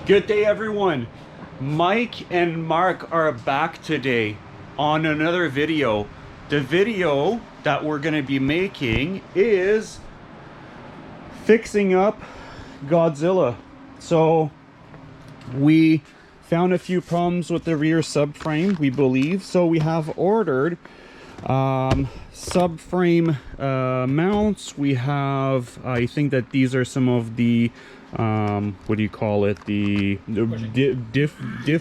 Good day, everyone. Mike and Mark are back today on another video. The video that we're going to be making is fixing up Godzilla. So we found a few problems with the rear subframe, we believe. So we have ordered subframe mounts. We have, I think that these are some of the what do you call it, the diff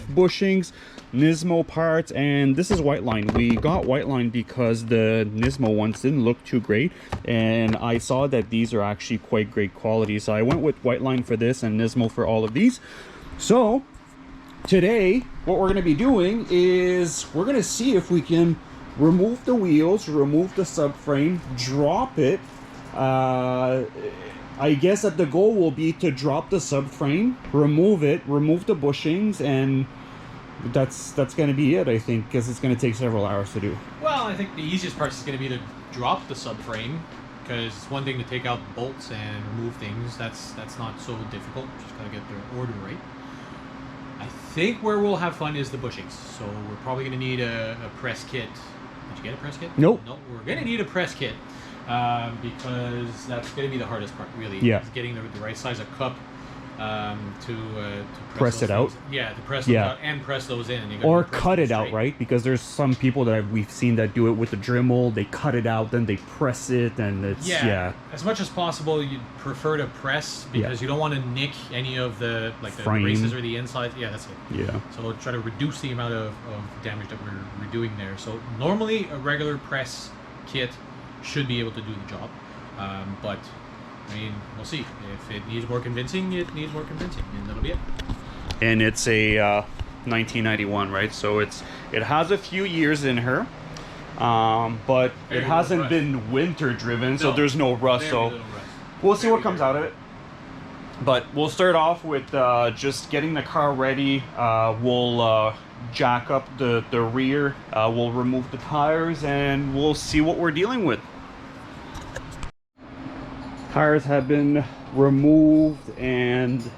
bushings, Nismo parts, and this is whiteline. We got whiteline because the Nismo ones didn't look too great, and I saw that these are actually quite great quality, so I went with whiteline for this and Nismo for all of these. So today what we're going to be doing is we're going to see if we can remove the wheels, remove the subframe, drop it. I guess that the goal will be to drop the subframe, remove it, remove the bushings, and that's going to be it, I think, because it's going to take several hours to do. Well, I think the easiest part is going to be to drop the subframe, because it's one thing to take out bolts and remove things. That's not so difficult. Just got to get their order right. I think where we'll have fun is the bushings. So we're probably going to need a press kit. Did you get a press kit? Nope. No, we're going to need a press kit. Because that's going to be the hardest part, really. Yeah. Is getting the right size of cup to press it out. Yeah, to press them out and press those in. And or cut it out, right? Because there's some people that we've seen that do it with the Dremel. They cut it out, then they press it, and it's yeah. As much as possible, you'd prefer to press because you don't want to nick any of the the braces or the inside. Yeah, that's it. Yeah. So try to reduce the amount of damage that we're doing there. So normally a regular press kit should be able to do the job, but I mean, we'll see. If it needs more convincing, it needs more convincing, and that'll be it. And it's a 1991, right? So it has a few years in her, but it hasn't been winter driven, so there's no rust. So we'll see what comes out of it. But we'll start off with just getting the car ready. We'll jack up the rear, we'll remove the tires, and we'll see what we're dealing with. Tires have been removed, and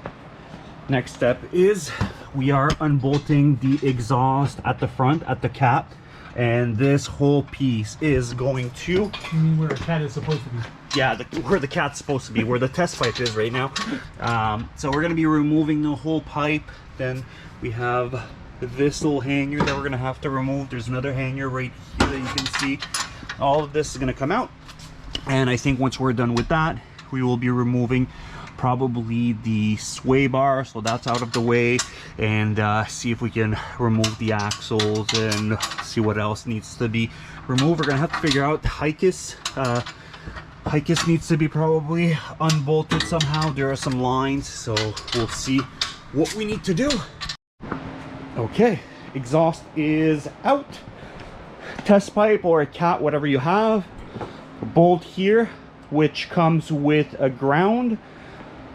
next step is we are unbolting the exhaust at the front, at the cap, and this whole piece is going to... You mean where a cat is supposed to be? Yeah, where the cat's supposed to be, where the test pipe is right now. So we're going to be removing the whole pipe. Then we have this little hanger that we're going to have to remove. There's another hanger right here that you can see. All of this is going to come out, and I think once we're done with that, we will be removing probably the sway bar, so that's out of the way, and see if we can remove the axles and see what else needs to be removed. We're going to have to figure out Hikis. Hikis needs to be probably unbolted somehow. There are some lines, so we'll see what we need to do. Okay, exhaust is out. Test pipe or a cat, whatever you have. Bolt here, which comes with a ground.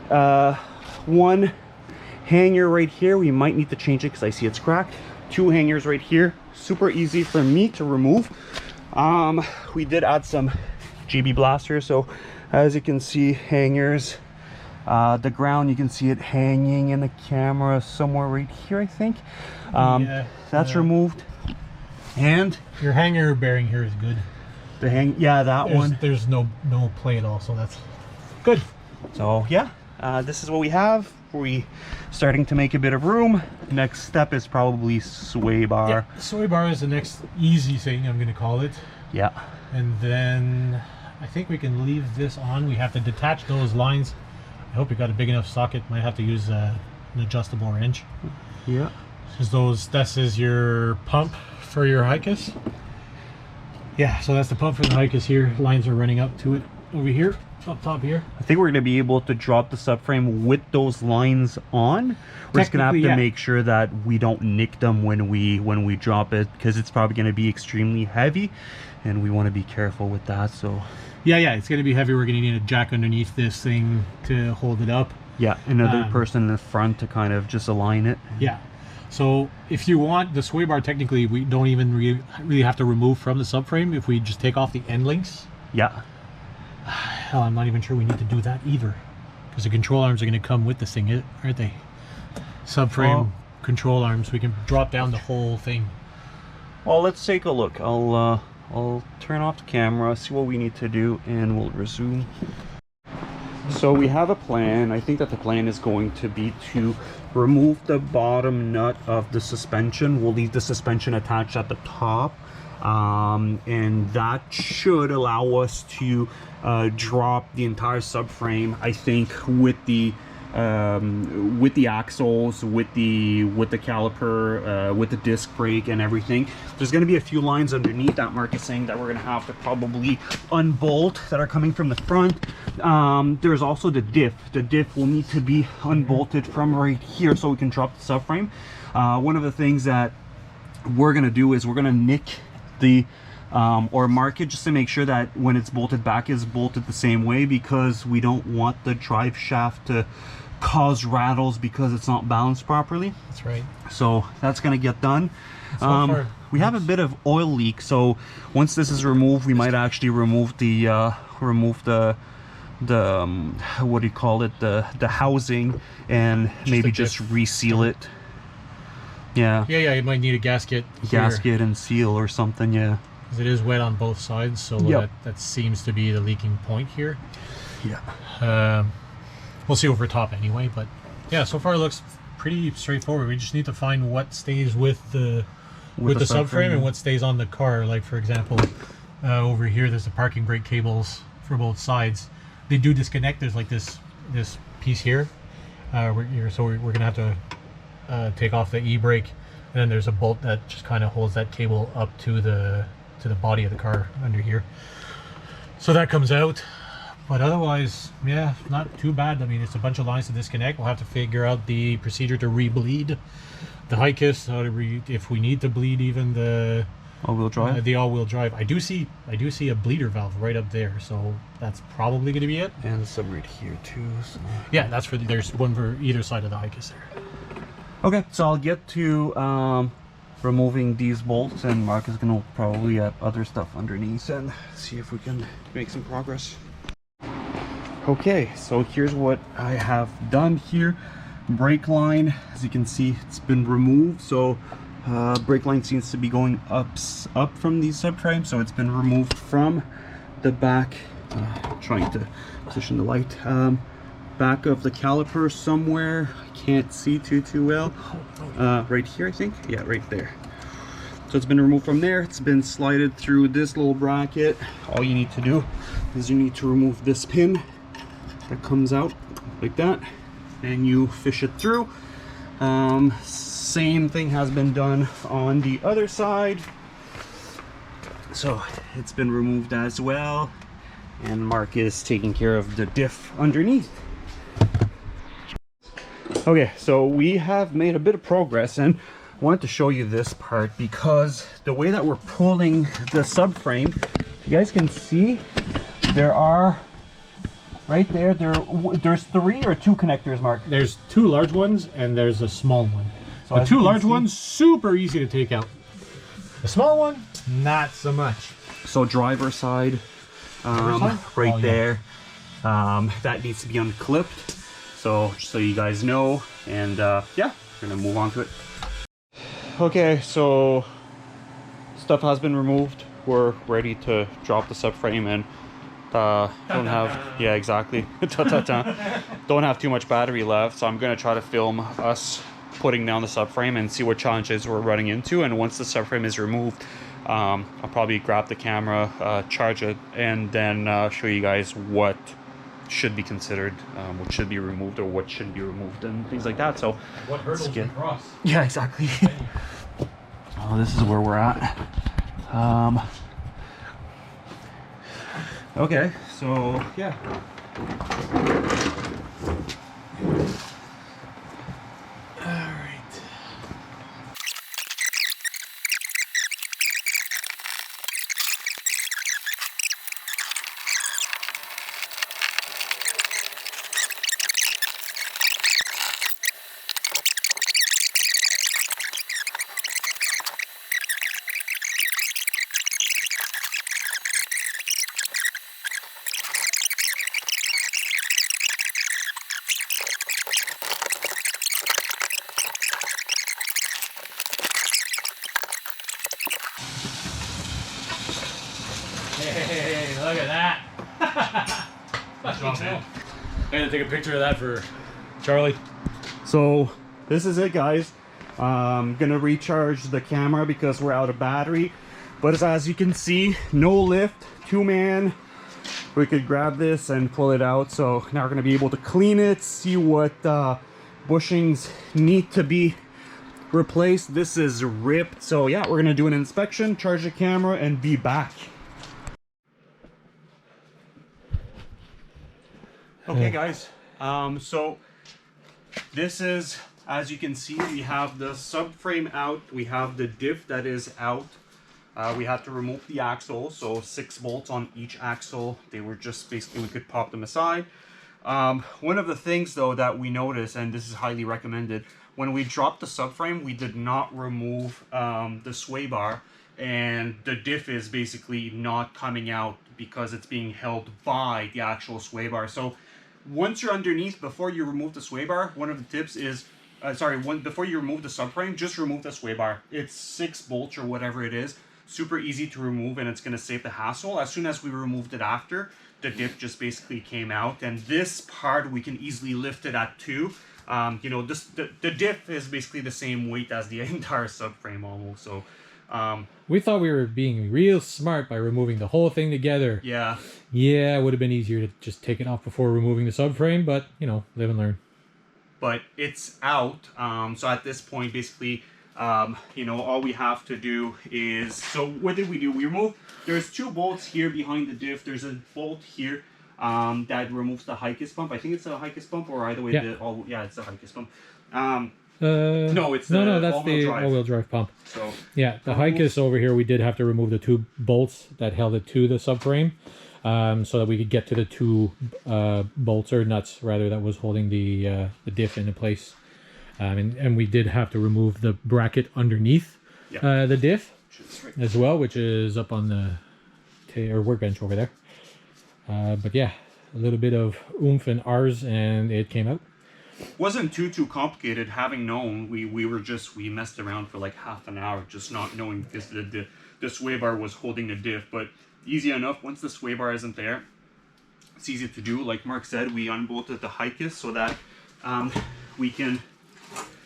One hanger right here. We might need to change it because I see it's cracked. Two hangers right here. Super easy for me to remove. We did add some GB blasters, so as you can see, hangers. The ground, you can see it hanging in the camera somewhere right here, I think. That's removed. And your hanger bearing here is good. The that one. There's no play at all, so that's good. So yeah, this is what we have. We starting to make a bit of room. Next step is probably sway bar. Yeah, sway bar is the next easy thing, I'm going to call it. Yeah. And then I think we can leave this on. We have to detach those lines. I hope you got a big enough socket. Might have to use an adjustable wrench. Yeah. Because this is your pump for your Hikis. Yeah, so that's the pump for the Hikis here. Lines are running up to it over here, up top here. I think we're going to be able to drop the subframe with those lines on. We're just going to have to make sure that we don't nick them when we drop it, because it's probably going to be extremely heavy, and we want to be careful with that. So yeah, it's going to be heavy. We're going to need a jack underneath this thing to hold it up. Yeah, another person in the front to kind of just align it. Yeah. So if you want the sway bar, technically we don't even really have to remove from the subframe if we just take off the end links. Yeah. Hell, I'm not even sure we need to do that either, because the control arms are going to come with this thing, aren't they? subframe control arms. We can drop down the whole thing. Well, let's take a look. I'll turn off the camera, see what we need to do, and we'll resume. So we have a plan. I think that the plan is going to be to remove the bottom nut of the suspension. We'll leave the suspension attached at the top, and that should allow us to drop the entire subframe, I think, with the axles, with the caliper, with the disc brake and everything. There's going to be a few lines underneath that Mark is saying that we're going to have to probably unbolt that are coming from the front. There's also the diff. The diff will need to be unbolted from right here so we can drop the subframe. One of the things that we're going to do is we're going to nick the or mark it just to make sure that when it's bolted back is bolted the same way, because we don't want the drive shaft to cause rattles because it's not balanced properly. That's right. So that's gonna get done. We have a bit of oil leak, so once this is removed, we might actually remove the what do you call it, the housing, and maybe just reseal it. Yeah, you might need a gasket here, and seal or something. Yeah, because it is wet on both sides, so that seems to be the leaking point here. Yeah. We'll see over top anyway, but yeah, so far it looks pretty straightforward. We just need to find what stays with the subframe and what stays on the car. Like, for example, over here there's the parking brake cables for both sides. They do disconnect. There's like this piece here, so we're gonna have to take off the e-brake, and then there's a bolt that just kind of holds that cable up to the body of the car under here. So that comes out. But otherwise, yeah, not too bad. I mean, it's a bunch of lines to disconnect. We'll have to figure out the procedure to re-bleed the Hikis, if we need to bleed even the all-wheel drive. The all-wheel drive. I do see a bleeder valve right up there, so that's probably going to be it. And some right here too. So. Yeah, that's for there's one for either side of the Hikis there. Okay, so I'll get to removing these bolts, and Mark is going to probably add other stuff underneath and see if we can make some progress. Okay, so here's what I have done here. Brake line, as you can see, it's been removed. So brake line seems to be going up from these subframes, so it's been removed from the back. Trying to position the light. Back of the caliper somewhere. I can't see too well. Right here, I think. Yeah, right there. So it's been removed from there. It's been slided through this little bracket. All you need to do is you need to remove this pin that comes out like that, and you fish it through. Same thing has been done on the other side, so it's been removed as well, and Mark is taking care of the diff underneath. Okay, so we have made a bit of progress, and I wanted to show you this part because the way that we're pulling the subframe, you guys can see there are right there, there's 3 or 2 connectors, Mark? There's 2 large ones and there's a small one. So the 2 large ones, super easy to take out. The small one, not so much. So driver side, right there, that needs to be unclipped. So just so you guys know, and yeah, we're gonna move on to it. Okay, so stuff has been removed. We're ready to drop the subframe and don't have, yeah, exactly. Don't have too much battery left, so I'm gonna try to film us putting down the subframe and see what challenges we're running into. And once the subframe is removed, I'll probably grab the camera, charge it, and then show you guys what should be considered, what should be removed or what shouldn't be removed, and things like that. So what hurdles to cross? Yeah, exactly. Oh, this is where we're at. Okay, so yeah. Good job, man. I had to take a picture of that for Charlie. So this is it, guys. I'm gonna recharge the camera because we're out of battery. But as you can see, no lift, 2-man. We could grab this and pull it out. So now we're gonna be able to clean it, see what bushings need to be replaced. This is ripped. So yeah, we're gonna do an inspection, charge the camera, and be back. Okay, guys. So this is, as you can see, we have the subframe out. We have the diff that is out. We had to remove the axle, so 6 bolts on each axle. They were just basically, we could pop them aside. One of the things though that we noticed, and this is highly recommended, when we dropped the subframe, we did not remove the sway bar, and the diff is basically not coming out because it's being held by the actual sway bar. So once you're underneath, before you remove the sway bar, one of the tips is, before you remove the subframe, just remove the sway bar. It's 6 bolts or whatever it is. Super easy to remove, and it's going to save the hassle. As soon as we removed it after, the diff just basically came out, and this part we can easily lift it at 2. You know, the diff is basically the same weight as the entire subframe almost. So we thought we were being real smart by removing the whole thing together. yeah, it would have been easier to just take it off before removing the subframe, but you know, live and learn. but it's out. So at this point, basically, you know, all we have to do is, so what did we do? We removed, there's 2 bolts here behind the diff. There's a bolt here that removes the high kiss pump. I think it's a high kiss pump, or either way, yeah. It's a high kiss pump. No, it's the that's the all-wheel drive pump. So yeah, the high kiss over here, we did have to remove the 2 bolts that held it to the subframe, so that we could get to the 2 bolts, or nuts rather, that was holding the diff into place. And we did have to remove the bracket underneath the diff as well, which is up on the workbench over there. But yeah, a little bit of oomph and ours, and it came out. Wasn't too complicated. Having known, we messed around for like half an hour just not knowing because the sway bar was holding the diff. But easy enough. Once the sway bar isn't there, it's easy to do. Like Mark said, we unbolted the high kiss so that we can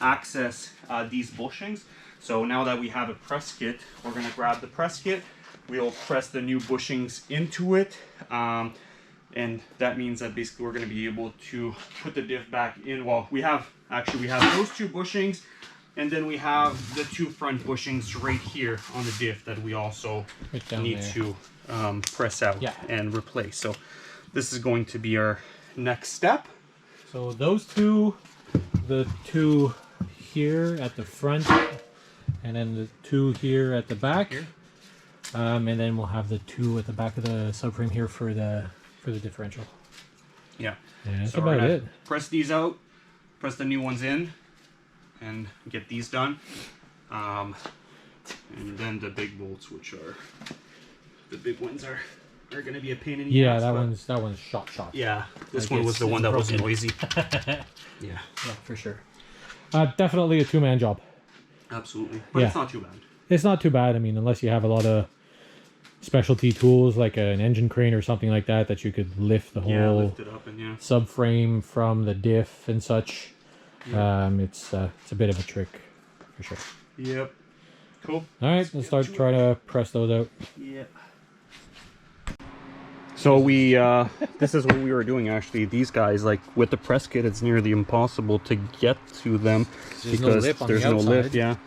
access these bushings. So now that we have a press kit, we're gonna grab the press kit. We'll press the new bushings into it, and that means that basically we're gonna be able to put the diff back in. Well, we have those 2 bushings, and then we have the 2 front bushings right here on the diff that we also need to press out and replace. So this is going to be our next step. So those 2, the 2 here at the front, and then the 2 here at the back, and then we'll have the 2 at the back of the subframe here for the differential. Yeah, that's so about it. Press these out, press the new ones in, and get these done. And then the big bolts, which are the big ones, are going to be a pain in the ass. That one's shot. Yeah, this one was the one that was noisy. Yeah, for sure. Definitely a 2-man job. Absolutely, but it's not too bad. It's not too bad. I mean, unless you have a lot of specialty tools like an engine crane or something like that, that you could lift the whole lift it up and subframe from the diff and such. It's a bit of a trick for sure. Yep. Cool. All right, let's start trying to press those out. Yeah. So we, this is what we were doing actually. These guys, like with the press kit, it's nearly impossible to get to them because there's no lift. Yeah.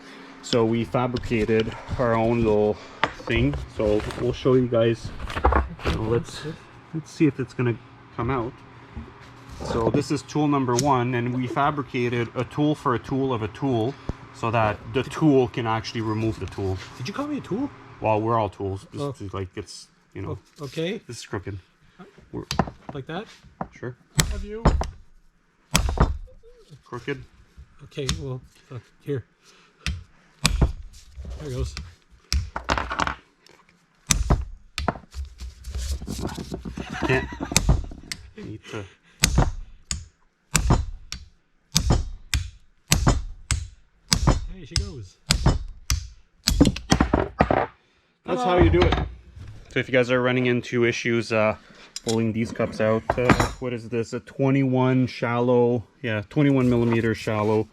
So we fabricated our own little thing. So we'll show you guys. Let's see if it's gonna come out. So this is tool number 1, and we fabricated a tool for a tool of a tool, so that the tool can actually remove the tool. Did you call me a tool? Well, we're all tools. This is like it's, you know. Okay. This is crooked. Like that? Sure. Have you? Crooked. Okay. Well, here. There it goes. Can't. Need to. Hey, she goes. That's how you do it. So if you guys are running into issues pulling these cups out, what is this? A 21 shallow, yeah, 21 millimeter shallow.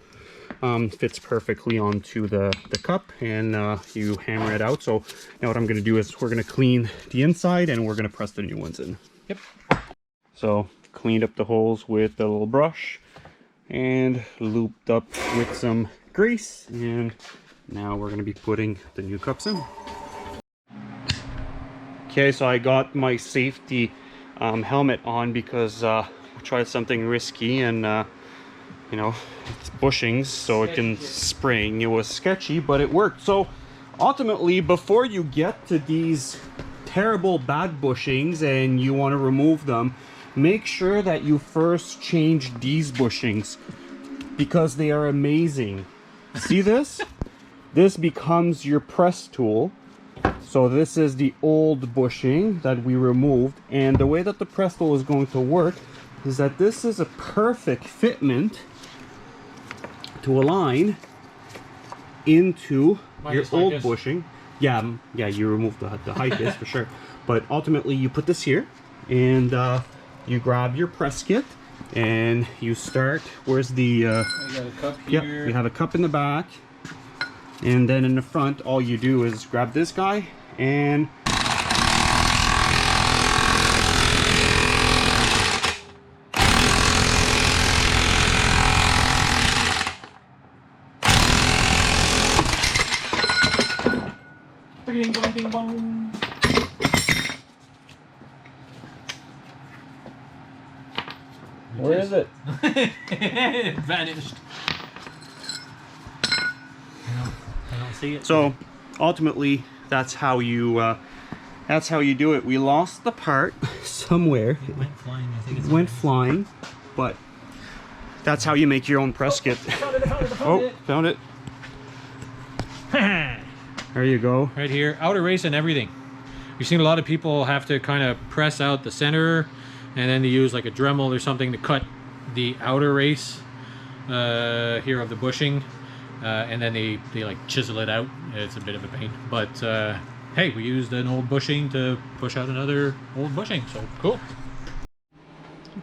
Fits perfectly onto the cup, and you hammer it out. So now what I'm going to do is we're going to clean the inside and we're going to press the new ones in. Yep. So cleaned up the holes with a little brush and looped up with some grease, and now we're going to be putting the new cups in. Okay, so I got my safety helmet on because we tried something risky, and you know, it's bushings, so it can spring. It was sketchy, but it worked. So ultimately, before you get to these terrible bad bushings and you want to remove them, make sure that you first change these bushings, because they are amazing. See this? This becomes your press tool. So this is the old bushing that we removed, and the way that the press tool is going to work is that this is a perfect fitment to align into your old bushing. Yeah, you remove the height is for sure. But ultimately you put this here, and you grab your press kit and you start. Where's the I got a cup here. Yep, we have a cup in the back, and then in the front all you do is grab this guy and ding bong, ding bong. Where is it? It vanished. I don't see it. So ultimately that's how you do it. We lost the part somewhere. It went flying. I think it went flying, but that's how you make your own press kit. Found it. There you go. Right here, outer race and everything. You've seen a lot of people have to kind of press out the center, and then they use like a Dremel or something to cut the outer race here of the bushing, and then they like chisel it out. It's a bit of a pain, but hey, we used an old bushing to push out another old bushing, so cool.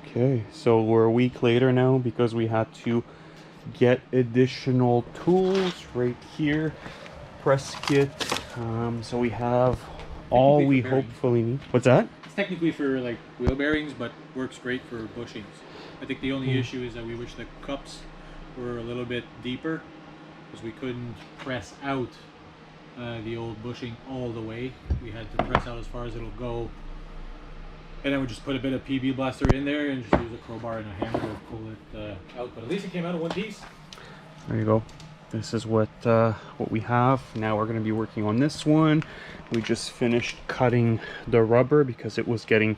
Okay, so we're a week later now because we had to get additional tools right here. Press kit, so we have all we hopefully need. What's that? It's technically for like wheel bearings, but works great for bushings. I think the only issue is that we wish the cups were a little bit deeper, because we couldn't press out the old bushing all the way. We had to press out as far as it'll go, and then we just put a bit of PB blaster in there and just use a crowbar and a hammer to pull it out. But at least it came out in one piece. There you go. This is what we have. Now we're going to be working on this one. We just finished cutting the rubber because it was getting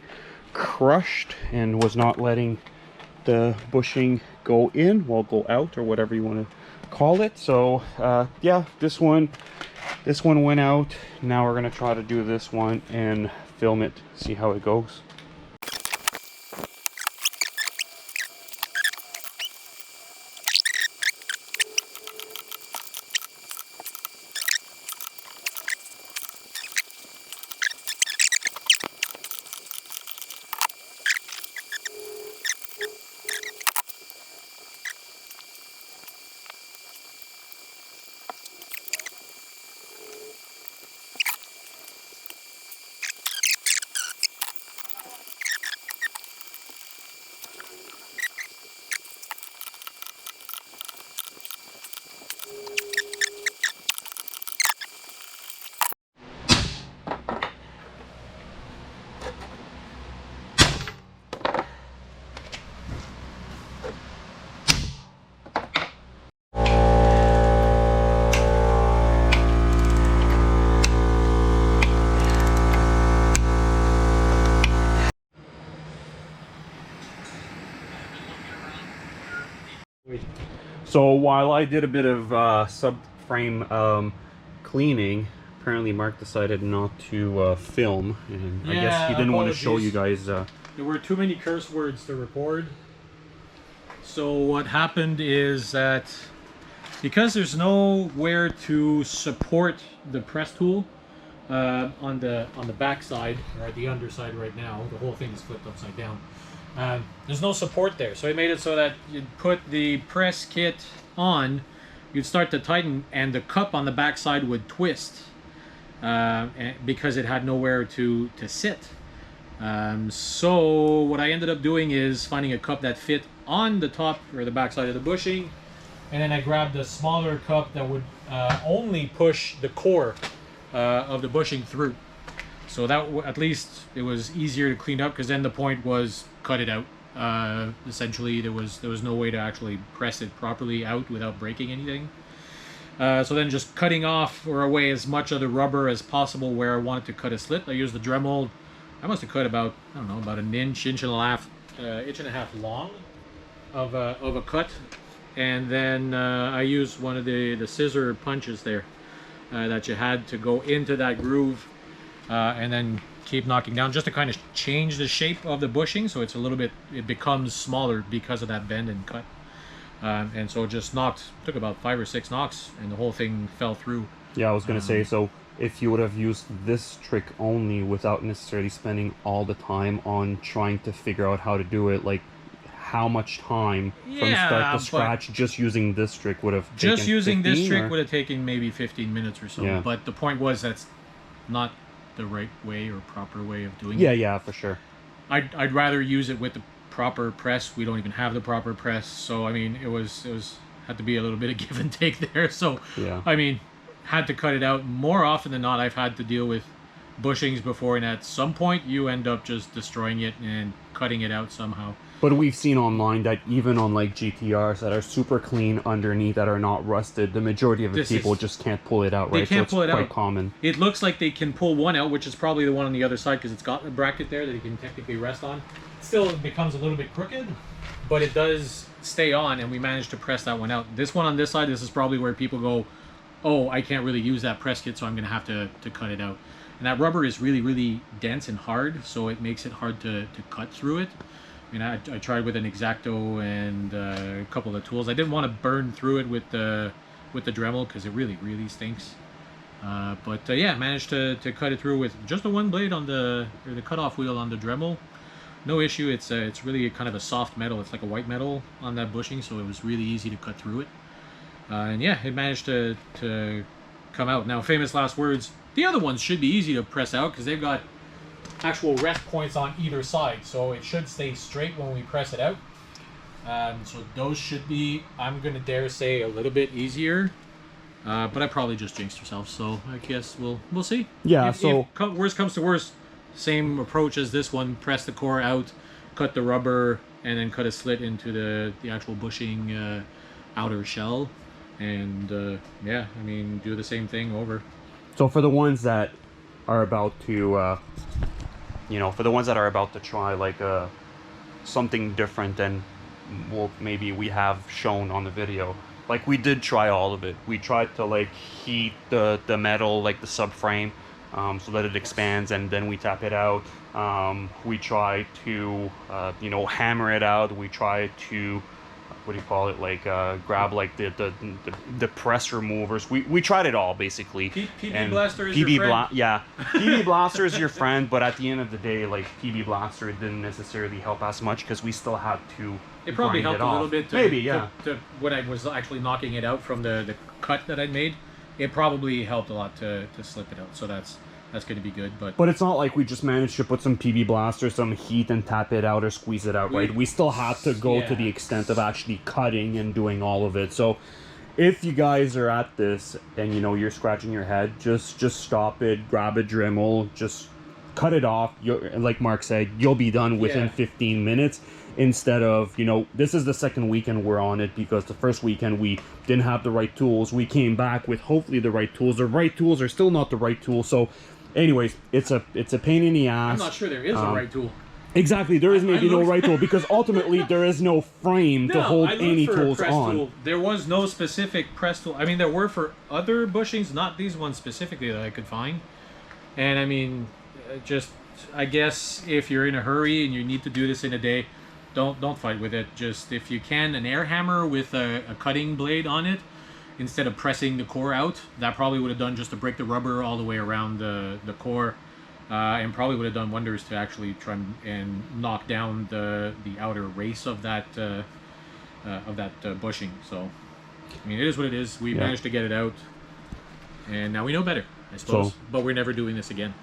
crushed and was not letting the bushing go in, well, go out, or whatever you want to call it. So yeah, this one went out. Now we're going to try to do this one and film it, see how it goes. So while I did a bit of subframe cleaning, apparently Mark decided not to film, and yeah, I guess he didn't want to show you guys. There were too many curse words to record. So what happened is that because there's nowhere to support the press tool, on the back side, or the underside right now. The whole thing is flipped upside down. There's no support there, so it made it so that you'd put the press kit on, you'd start to tighten, and the cup on the back side would twist because it had nowhere to sit. So what I ended up doing is finding a cup that fit on the top or the back side of the bushing, and then I grabbed a smaller cup that would only push the core of the bushing through. So that at least it was easier to clean up, because then the point was cut it out. Essentially, there was no way to actually press it properly out without breaking anything. So then just cutting off or away as much of the rubber as possible where I wanted to cut a slit. I used the Dremel. I must have cut about, I don't know, about an inch and a half long of a cut. And then I used one of the scissor punches there that you had to go into that groove and then keep knocking down, just to kind of change the shape of the bushing, so it's a little bit, it becomes smaller because of that bend and cut. And so it just took about 5 or 6 knocks, and the whole thing fell through. Yeah, I was gonna say, so if you would have used this trick only without necessarily spending all the time on trying to figure out how to do it, like how much time from start to scratch just using this trick would have taken? Just using this trick would have taken maybe 15 minutes or so. Yeah. But the point was, that's not the right way or proper way of doing it. Yeah, for sure. I'd rather use it with the proper press. We don't even have the proper press, so I mean, it had to be a little bit of give and take there. So yeah, I mean, had to cut it out. More often than not, I've had to deal with bushings before, and at some point you end up just destroying it and cutting it out somehow. But we've seen online that even on like GTRs that are super clean underneath, that are not rusted, the majority of the people just can't pull it out, right? They can't pull it out. It's quite common. It looks like they can pull one out, which is probably the one on the other side, because it's got a bracket there that you can technically rest on. Still, it becomes a little bit crooked, but it does stay on, and we managed to press that one out. This one on this side, this is probably where people go, oh, I can't really use that press kit, so I'm going to have to cut it out. And that rubber is really, really dense and hard, so it makes it hard to cut through it. I mean, I tried with an X-Acto and a couple of tools. I didn't want to burn through it with the Dremel, because it really, really stinks. But yeah, managed to cut it through with just the one blade on the cutoff wheel on the Dremel. No issue. It's really kind of a soft metal. It's like a white metal on that bushing, so it was really easy to cut through it. And yeah, it managed to come out. Now, famous last words. The other ones should be easy to press out, because they've got actual rest points on either side, so it should stay straight when we press it out. So those should be, I'm gonna dare say, a little bit easier, but I probably just jinxed myself, so I guess we'll see. Yeah, if worst comes to worst, same approach as this one: press the core out, cut the rubber, and then cut a slit into the actual bushing outer shell, and yeah, I mean, do the same thing over. So for the ones that are about to for the ones that are about to try like something different than maybe we have shown on the video, like we did try all of it. We tried to like heat the metal, like the subframe, so that it expands, and then we tap it out. We try to hammer it out. We try to grab like the press removers. We tried it all basically. PB Blaster is your friend. Yeah, PB Blaster is your friend, but at the end of the day, like PB Blaster didn't necessarily help as much, because we still had to. It probably helped a little bit. To when I was actually knocking it out from the cut that I made, it probably helped a lot to slip it out. So that's going to be good. But it's not like we just managed to put some PB Blaster, some heat, and tap it out or squeeze it out, right? We still had to go to the extent of actually cutting and doing all of it. So if you guys are at this and you're scratching your head, just stop it, grab a Dremel, just cut it off. Like Mark said, you'll be done within 15 minutes. Instead of, this is the second weekend we're on it, because the first weekend we didn't have the right tools. We came back with hopefully the right tools. The right tools are still not the right tools. So anyways, it's a pain in the ass. I'm not sure there is a right tool. Exactly, there is maybe no right tool, because ultimately there is no frame to hold any tools on. Tool. There was no specific press tool. I mean, there were for other bushings, not these ones specifically that I could find. And I mean, just, I guess if you're in a hurry and you need to do this in a day, don't fight with it. Just, if you can, an air hammer with a cutting blade on it, instead of pressing the core out. That probably would have done just to break the rubber all the way around the core, and probably would have done wonders to actually try and knock down the outer race of that bushing. So I mean, it is what it is. We managed to get it out, and now we know better, I suppose. So, but we're never doing this again.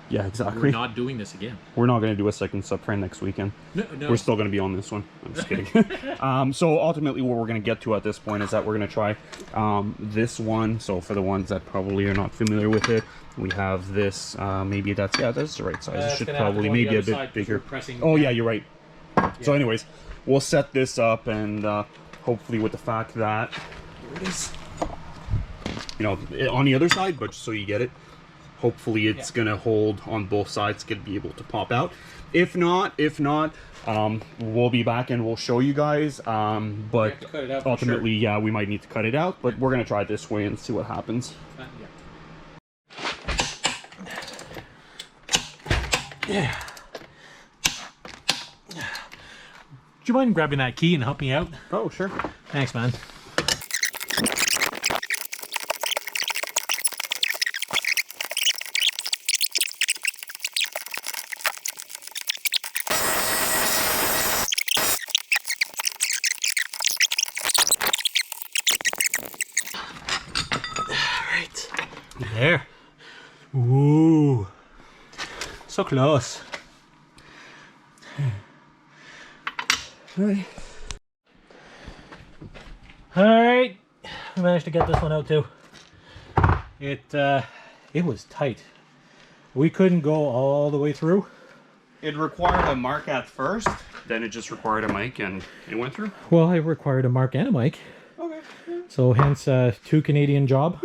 Yeah, exactly. We're not doing this again. We're not going to do a second subframe next weekend. No. We're still going to be on this one. I'm just kidding. So ultimately what we're going to get to at this point is that we're going to try this one. So for the ones that probably are not familiar with it, we have this. Maybe that's the right size. It should probably maybe a bit bigger. Oh yeah, you're right. Yeah. So anyways, we'll set this up, and hopefully with the fact that here it is, you know, on the other side, but just so you get it. Hopefully it's gonna hold on both sides, gonna be able to pop out. If not, we'll be back and we'll show you guys. But ultimately, yeah, we might need to cut it out, but we're gonna try it this way and see what happens. Yeah. Do you mind grabbing that key and help me out? Oh, sure. Thanks, man. There. Ooh. So close. Alright. Alright. We managed to get this one out too. It was tight. We couldn't go all the way through. It required a Marc at first, then it just required a Mike, and it went through? Well, it required a Marc and a Mike. Okay. Yeah. So hence 2 Canadian job.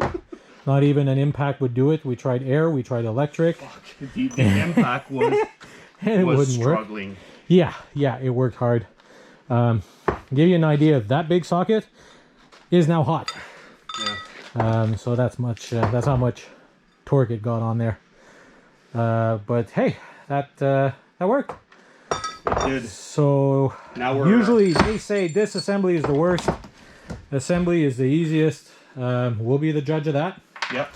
Not even an impact would do it. We tried air, we tried electric. Fuck. The impact was, and it wouldn't struggling. Work. Yeah, it worked hard. Give you an idea, that big socket is now hot. Yeah. So that's how much torque it got on there. But hey, that worked. It did. So now usually they say disassembly is the worst. Assembly is the easiest. We'll be the judge of that. Yep.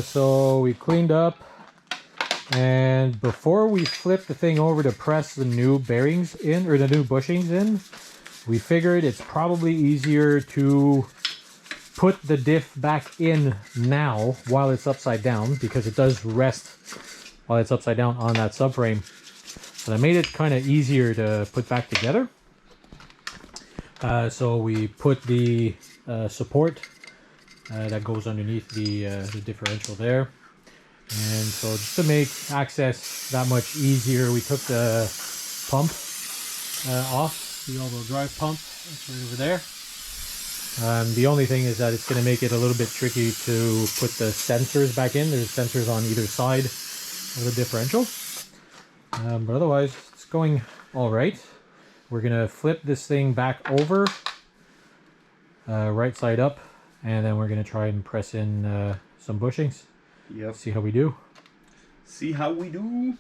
So we cleaned up, and before we flip the thing over to press the new bearings in, or the new bushings in, we figured it's probably easier to put the diff back in now while it's upside down, because it does rest while it's upside down on that subframe. So that made it kind of easier to put back together. So we put the support that goes underneath the differential there, and so just to make access that much easier, we took the pump off, the all-wheel drive pump. That's right over there. The only thing is that it's going to make it a little bit tricky to put the sensors back in. There's sensors on either side of the differential, but otherwise it's going all right. We're gonna flip this thing back over, right side up, and then we're gonna try and press in some bushings. Yep. See how we do. See how we do.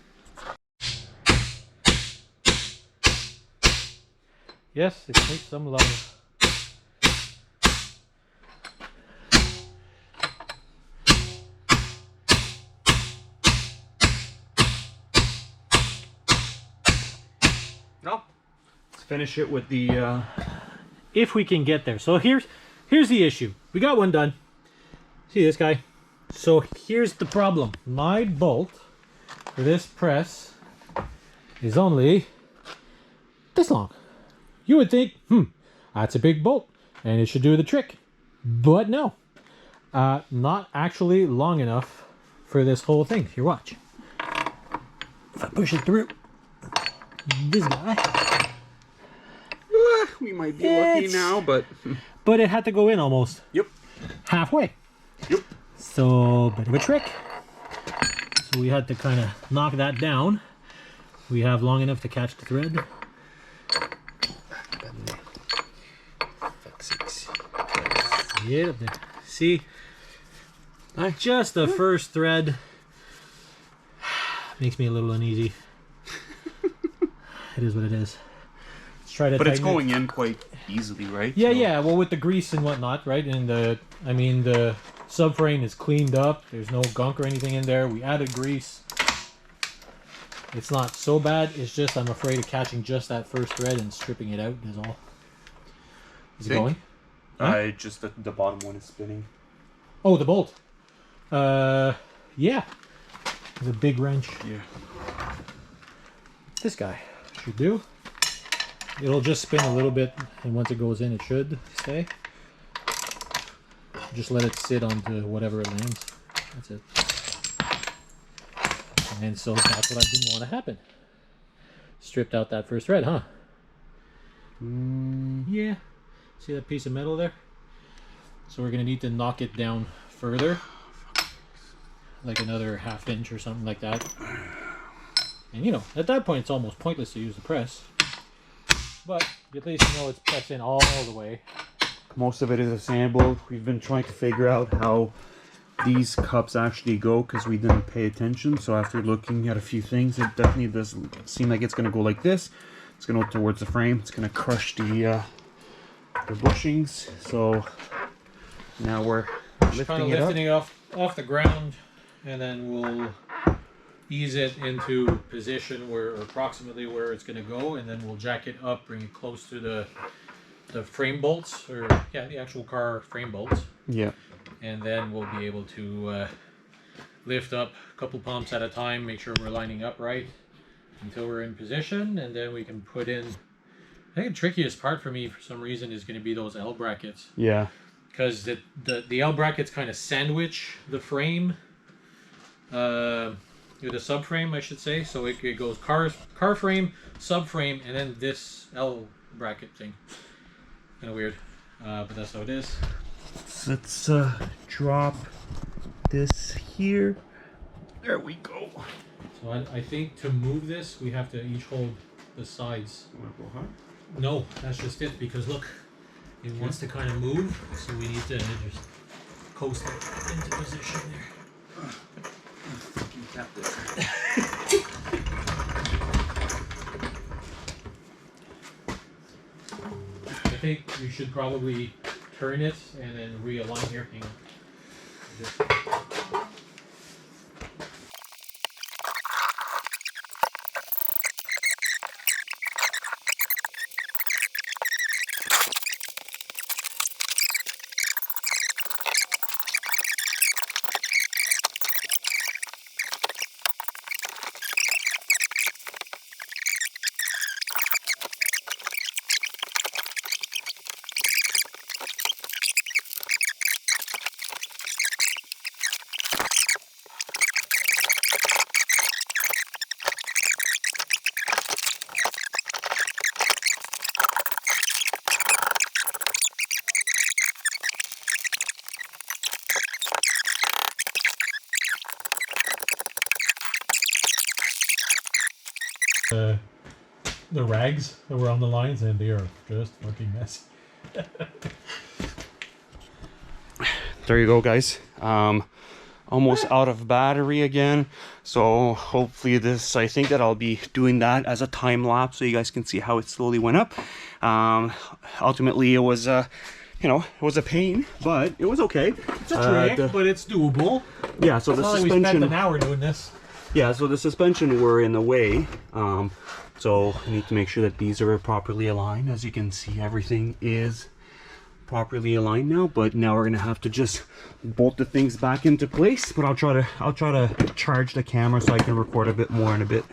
Yes, it takes some love. No. Finish it with the if we can get there. So here's the issue. We got one done. See this guy? So here's the problem. My bolt for this press is only this long. You would think, that's a big bolt and it should do the trick. But no. Not actually long enough for this whole thing. Here, watch. If I push it through this guy, we might be lucky now, but it had to go in almost. Yep. Halfway. Yep. So bit of a trick. So we had to kind of knock that down. We have long enough to catch the thread. Yeah, see, just the first thread makes me a little uneasy. It is what it is. try to. But it's going in quite easily, right? Yeah, So- yeah. Well, with the grease and whatnot, right? And the subframe is cleaned up. There's no gunk or anything in there. We added grease. It's not so bad. It's just I'm afraid of catching just that first thread and stripping it out. Is all. Is it going? Huh? Just the bottom one is spinning. Oh, the bolt. Yeah. It's a big wrench. Yeah. This guy should do. It'll just spin a little bit, and once it goes in, it should stay. Just let it sit onto whatever it lands. That's it. And so that's what I didn't want to happen. Stripped out that first thread, huh? Yeah. See that piece of metal there? So we're going to need to knock it down further. Like another ½ inch or something like that. And you know, at that point it's almost pointless to use the press. But at least you know it's pressed in all the way. Most of it is assembled. We've been trying to figure out how these cups actually go because we didn't pay attention. So after looking at a few things, it definitely does seem like it's going to go like this. It's going to go towards the frame. It's going to crush the bushings. So now we're lifting it off the ground, and then we'll ease it into position where, or approximately where it's going to go, and then we'll jack it up, bring it close to the frame bolts, or yeah, the actual car frame bolts. Yeah. And then we'll be able to lift up a couple pumps at a time, make sure we're lining up right until we're in position, and then we can put in. I think the trickiest part for me, for some reason, is going to be those L brackets. Yeah. Because the L brackets kind of sandwich the frame, the subframe, I should say. So it goes car frame, subframe, and then this L bracket thing. Kind of weird, but that's how it is. Let's drop this here. There we go. So I think to move this, we have to each hold the sides. You want to go hard? No, that's just it, because look, it wants to kind of move, so we need to just coast it into position there. You tapped it. I think we should probably turn it and then realign here. Hang on. Just the rags that were on the lines, and they are just fucking messy. There you go, guys. Almost out of battery again, so hopefully this, I think that I'll be doing that as a time lapse so you guys can see how it slowly went up. Ultimately it was you know, it was a pain, but it was okay. It's a trick, but it's doable. Yeah, so the It's not suspension, like we spent an hour doing this. yeah, so the suspension were in the way, so I need to make sure that these are properly aligned. As you can see, everything is properly aligned now, but now we're gonna have to just bolt the things back into place. But I'll try to charge the camera so I can record a bit more in a bit.